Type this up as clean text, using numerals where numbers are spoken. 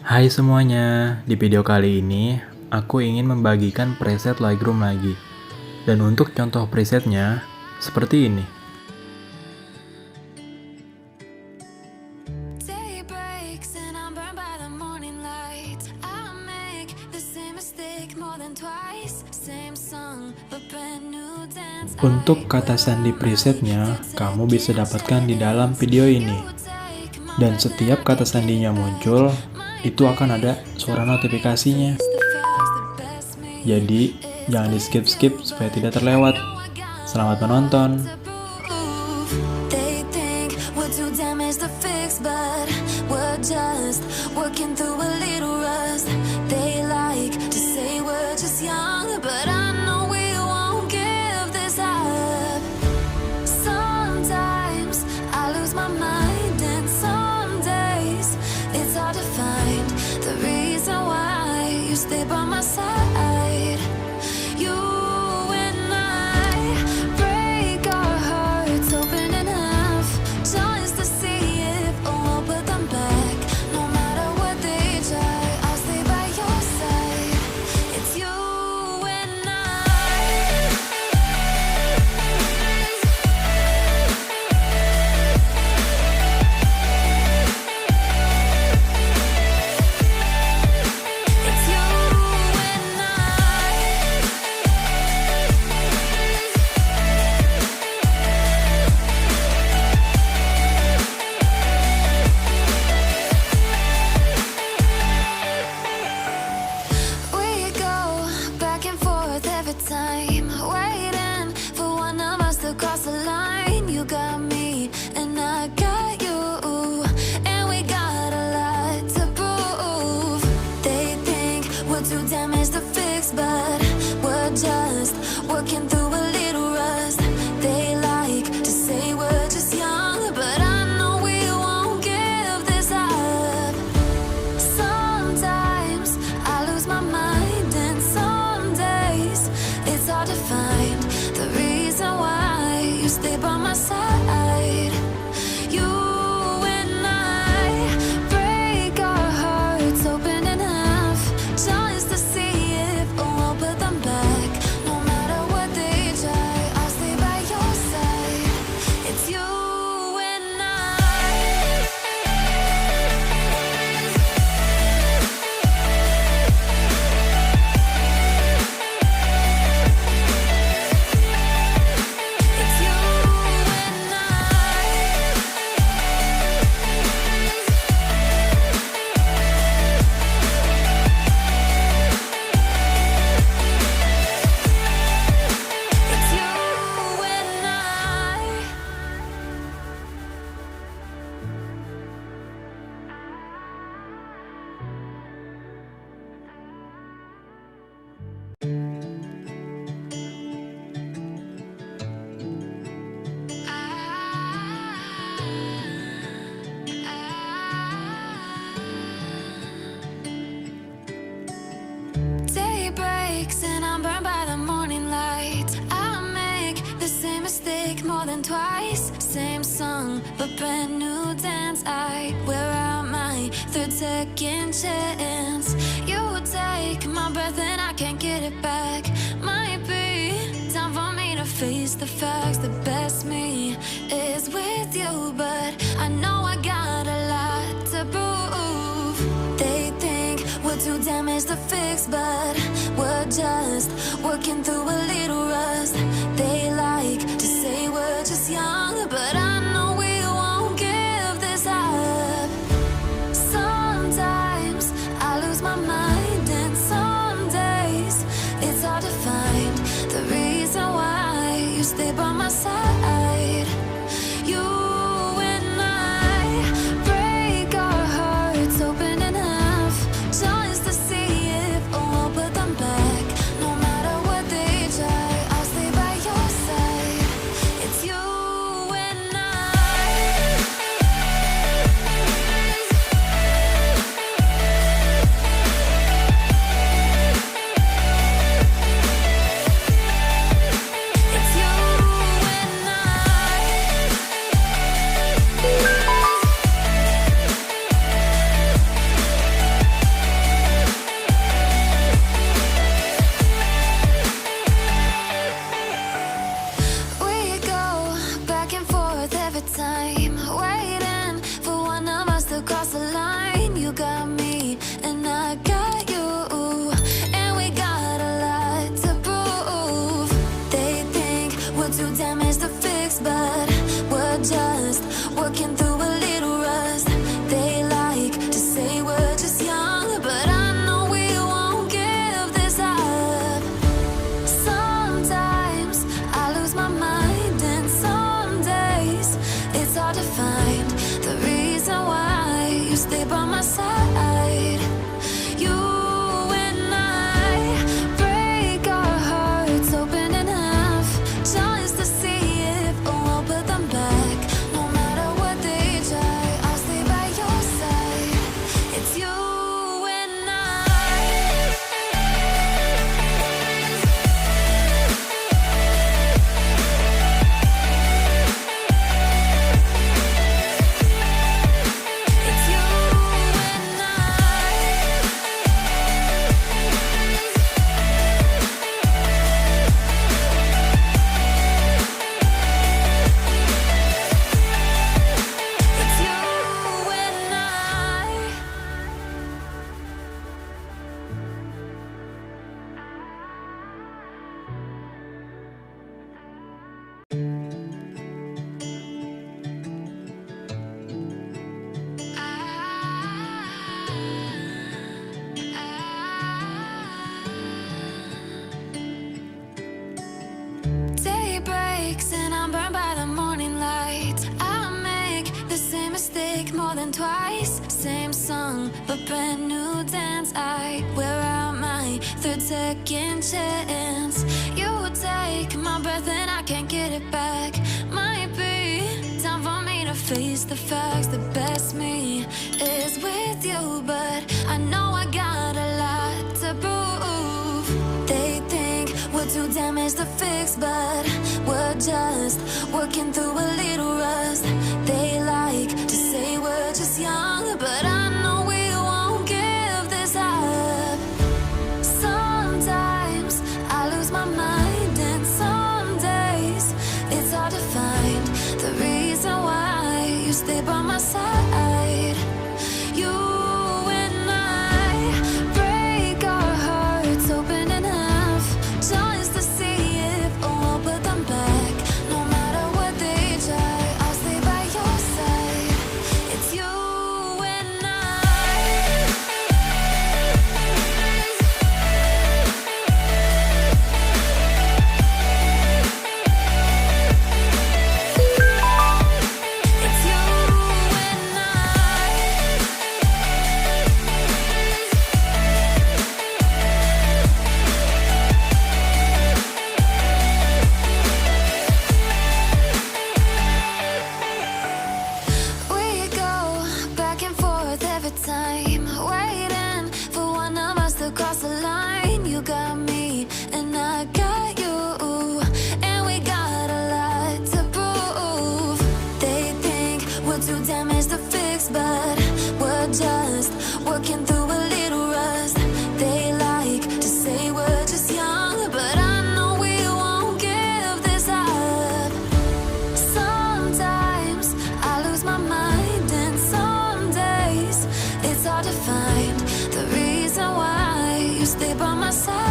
Hai semuanya, di video kali ini aku ingin membagikan preset Lightroom lagi. Dan untuk contoh presetnya, seperti ini. Untuk kata sandi presetnya, kamu bisa dapatkan di dalam video ini. Dan setiap kata sandinya muncul, itu akan ada suara notifikasinya. Jadi, jangan di skip-skip supaya tidak terlewat. Selamat menonton! Stay by my side. You and I break our hearts open in half, just to see if we'll put them back. No matter what they try, I'll stay by your side. It's you and I. It's you. But we're just working through a little rust. They like to say we're just young, but I know we won't give this up. Sometimes I lose my mind, and some days it's hard to find the reason why you stay by my side. You and I break our hearts open in half, just to see and I'm burned by the morning light. I make the same mistake more than twice. Same song, but brand new dance. I wear out my third second chance. You take my breath and I can't get it back. Might be time for me to face the facts. The best me is with you, but I know I got a lot to prove. They think we're too damaged to fix, but we're just working through a little rust. They like to say we're just young, but I know we won't give this up. Sometimes I lose my mind, and some days it's hard to find the reason why you stay by my side. You and I break our hearts open in half, just to see if we'll put them back. No matter what they try, I'll stay by your side. It's you and hard to find the reason why you stay by my side. You and I break our hearts open in half just to see if we'll put them back. No matter what they try, I'll stay by your side. It's you and I. It's you and I. It's you and I. Day breaks and I'm burned by the morning light. I make the same mistake more than twice. Same song, but brand new dance. I wear out my third second chance. You take my breath and I can't get it back. Might be time for me to face the facts. The best me is with you, but I know I got a lot to prove. They think we're too damaged to fix, but we're just working through a little rust. They like to say we're just young, but I know we won't give this up. Sometimes I lose my mind, and some days it's hard to find the reason why you stay by my side. You and I break our hearts open in half just to see if we'll put them back. No matter what they try, I'll stay by your side. It's you and I. It's you and I. We go back and forth every time, waiting for one of us to cross the line. You got me and I got you, and we got a lot to prove. They think we're too damaged to fix, but we're just working through a little rust. They like to say we're just young, but I know we won't give this up. Sometimes I lose my mind, and some days it's hard to find the reason why you stay by my side.